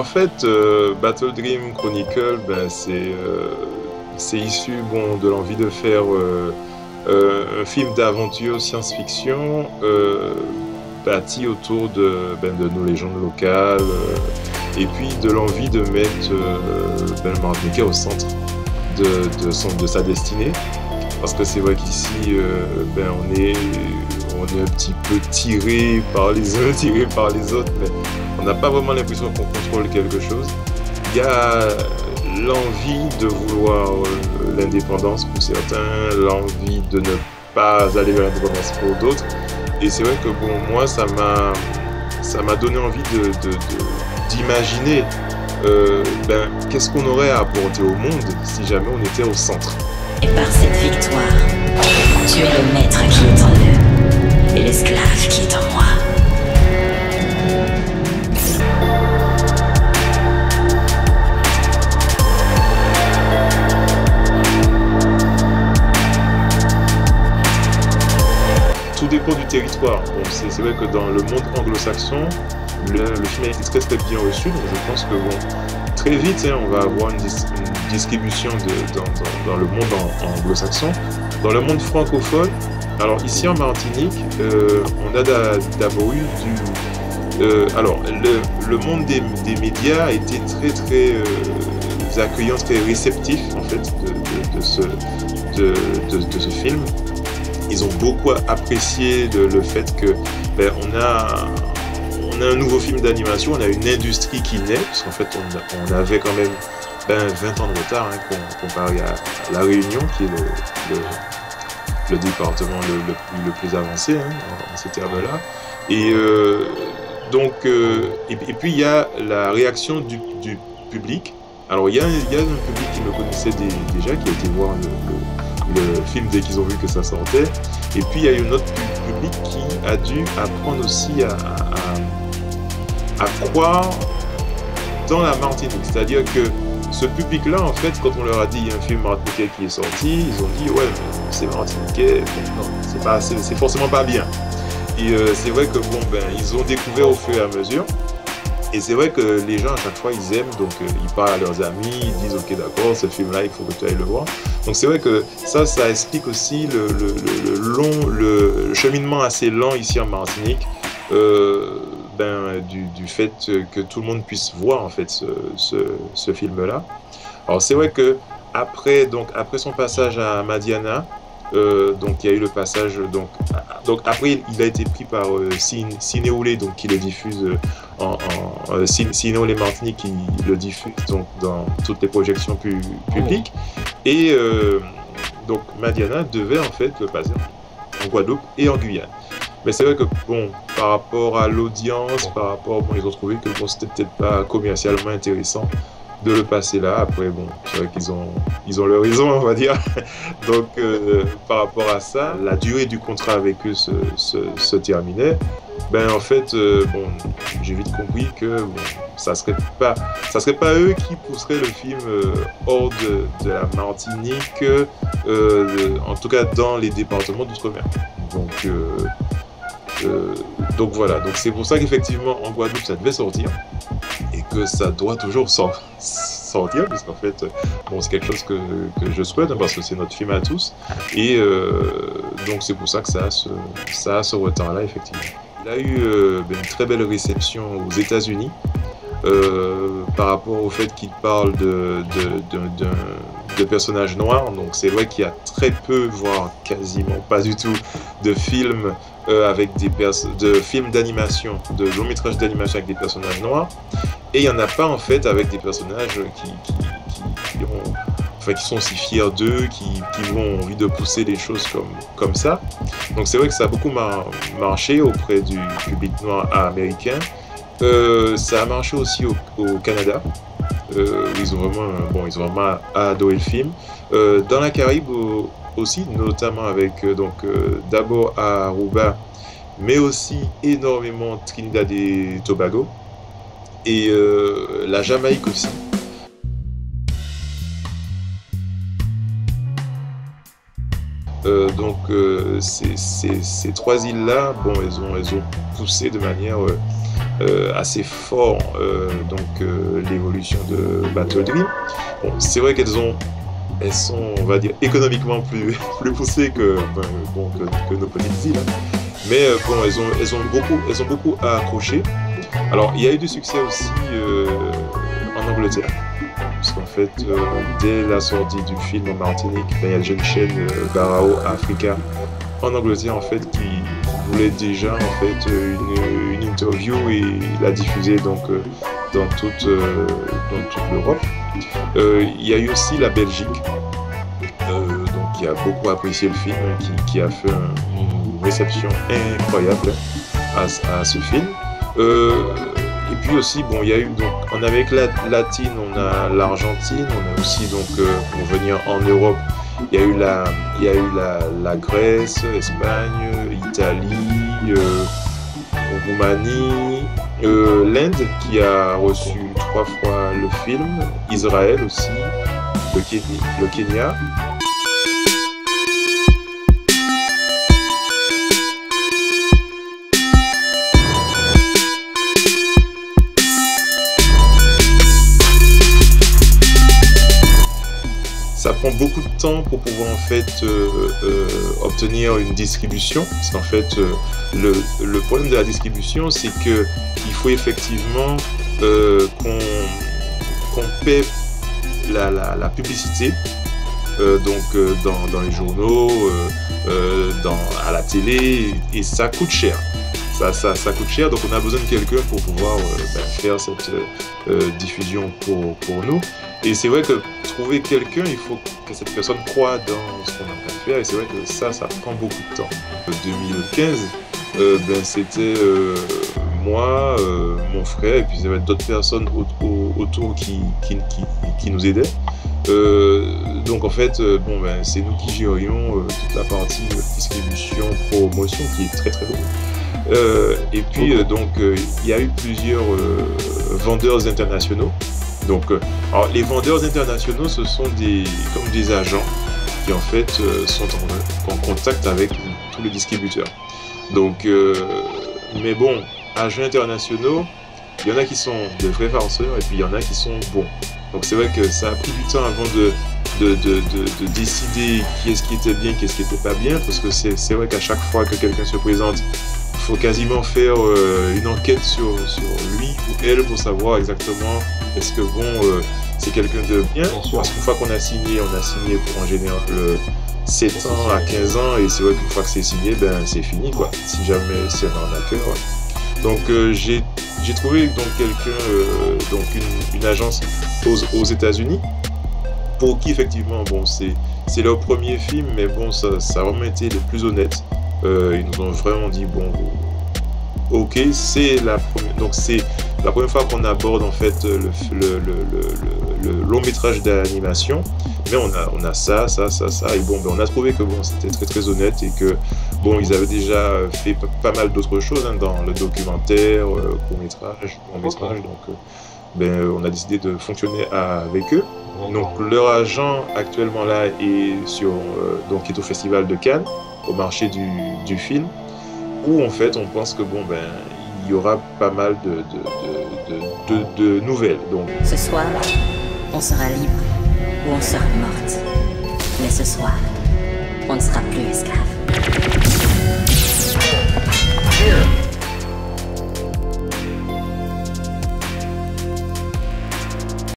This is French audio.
en fait, Battle Dream Chronicle, ben, c'est issu bon, de l'envie de faire un film d'aventure science-fiction bâti autour de nos légendes locales et puis de l'envie de mettre le Martiniquais au centre de sa destinée. Parce que c'est vrai qu'ici, on est un petit peu tiré par les uns, tiré par les autres, mais on n'a pas vraiment l'impression qu'on contrôle quelque chose. Il y a l'envie de vouloir l'indépendance pour certains, l'envie de ne pas aller vers l'indépendance pour d'autres. Et c'est vrai que bon, moi, ça m'a donné envie d'imaginer qu'est-ce qu'on aurait à apporter au monde si jamais on était au centre. Et par cette victoire, tu es le maître qui est en eux et l'esclave qui est en moi. Tout dépend du territoire. Bon, c'est vrai que dans le monde anglo-saxon, le film a été très très bien reçu, donc je pense que bon, très vite, on va avoir une distribution dans le monde anglo-saxon. Dans le monde francophone, alors ici en Martinique, on a d'abord eu le monde des médias a été très très accueillant, très réceptif en fait de ce film. Ils ont beaucoup apprécié le fait que on a un nouveau film d'animation, on a une industrie qui naît, parce qu'en fait on avait quand même 20 ans de retard comparé à La Réunion, qui est le département le plus avancé en ces termes-là. Et puis il y a la réaction du public. Alors il y a un public qui me connaissait déjà, qui a été voir le film dès qu'ils ont vu que ça sortait. Et puis il y a une autre public qui a dû apprendre aussi à croire dans la Martinique. C'est-à-dire que ce public-là, en fait, quand on leur a dit il y a un film martiniquais qui est sorti, ils ont dit ouais, c'est martiniquais, non, c'est forcément pas bien. Et c'est vrai que ils ont découvert au fur et à mesure. Et c'est vrai que les gens à chaque fois ils aiment, donc ils parlent à leurs amis, ils disent ok d'accord, ce film-là il faut que tu ailles le voir. Donc c'est vrai que ça explique aussi le cheminement assez lent ici en Martinique. Du fait que tout le monde puisse voir en fait ce film-là. Alors c'est vrai que après son passage à Madiana, donc il y a eu le passage donc après il a été pris par Cinéolé, donc qui le diffuse Cinéolé Martinique, qui le diffuse donc dans toutes les projections publiques, et donc Madiana devait en fait le passer en Guadeloupe et en Guyane. Mais c'est vrai que bon, par rapport à l'audience, ils ont trouvé que bon, c'était peut-être pas commercialement intéressant de le passer là. Après bon, c'est vrai qu'ils ont leur raison, on va dire. Donc par rapport à ça, la durée du contrat avec eux se terminait. En fait, j'ai vite compris que bon, ça serait pas eux qui pousseraient le film hors de la Martinique, en tout cas dans les départements d'outre-mer. Donc voilà, donc c'est pour ça qu'effectivement en Guadeloupe ça devait sortir et que ça doit toujours sortir, puisqu'en fait c'est quelque chose que je souhaite, parce que c'est notre film à tous, et donc c'est pour ça que ça a ce retard là effectivement. Il a eu une très belle réception aux États-Unis par rapport au fait qu'il parle de personnages noirs. Donc c'est vrai qu'il y a très peu, voire quasiment pas du tout, de films avec de films d'animation, de longs métrages d'animation avec des personnages noirs, et il n'y en a pas en fait avec des personnages qui sont si fiers d'eux, qui ont envie de pousser les choses comme ça. Donc c'est vrai que ça a beaucoup marché auprès du public noir américain. Ça a marché aussi au Canada. Ils ont vraiment adoré le film. Dans la Caraïbe aussi, notamment avec d'abord à Aruba, mais aussi énormément Trinidad et Tobago, et la Jamaïque aussi. Ces trois îles-là, elles ont poussé de manière assez fort l'évolution de Battle Dream. Bon, c'est vrai elles sont, on va dire, économiquement plus poussées que nos petites îles, hein. Mais bon, elles ont beaucoup à accrocher. Alors, il y a eu du succès aussi en Angleterre. Parce qu'en fait, dès la sortie du film en Martinique, il y a une jeune chaîne, Barao Africa, en Angleterre, en fait, qui voulait déjà en fait une interview et la diffuser donc dans toute l'Europe. Il y a eu aussi la Belgique, donc qui a beaucoup apprécié le film, qui a fait une réception incroyable à ce film. Et puis aussi, bon, il y a eu donc en Amérique latine, on a l'Argentine, on a aussi donc pour venir en Europe, il y a eu la Grèce, Espagne, Italie, Roumanie, l'Inde qui a reçu 3 fois le film, Israël aussi, le Kenya. Ça prend beaucoup de temps pour pouvoir en fait obtenir une distribution, parce qu'en fait le problème de la distribution, c'est que il faut effectivement qu'on paie la publicité dans les journaux, à la télé, et ça coûte cher. Ça coûte cher, donc on a besoin de quelqu'un pour pouvoir faire cette diffusion pour nous. Et c'est vrai que trouver quelqu'un, il faut que cette personne croie dans ce qu'on est en train de faire, et c'est vrai que ça prend beaucoup de temps. En 2015, c'était moi, mon frère, et puis il y avait d'autres personnes autour qui nous aidaient. Donc en fait, c'est nous qui gérions toute la partie distribution, promotion, qui est très très lourde. Et puis donc il y a eu plusieurs vendeurs internationaux. Donc, alors, les vendeurs internationaux, ce sont comme des agents qui en fait sont en contact avec tous les distributeurs. Donc, mais bon, agents internationaux, il y en a qui sont de vrais farceurs et puis il y en a qui sont bons. Donc c'est vrai que ça a pris du temps avant de décider qui est-ce qui était bien, qui est-ce qui n'était pas bien, parce que c'est vrai qu'à chaque fois que quelqu'un se présente, il faut quasiment faire une enquête sur lui ou elle pour savoir exactement est-ce que c'est quelqu'un de bien. Parce qu'une fois qu'on a signé, pour en général 7 ans à 15 ans, et c'est vrai qu'une fois que c'est signé, c'est fini quoi, si jamais c'est un arnaqueur. Donc j'ai trouvé donc quelqu'un, une agence aux États-Unis, pour qui effectivement c'est leur premier film, mais bon ça a vraiment été le plus honnête. Ils nous ont vraiment dit ok, c'est la première fois qu'on aborde en fait le long métrage d'animation, mais on a ça, et on a trouvé que c'était très très honnête, et que ils avaient déjà fait pas mal d'autres choses dans le documentaire, court métrage, long métrage, donc on a décidé de fonctionner avec eux. Donc leur agent actuellement là est est au Festival de Cannes, au marché du film, où en fait on pense que il y aura pas mal de nouvelles. Donc ce soir, on sera libre ou on sera morte. Mais ce soir, on ne sera plus esclave.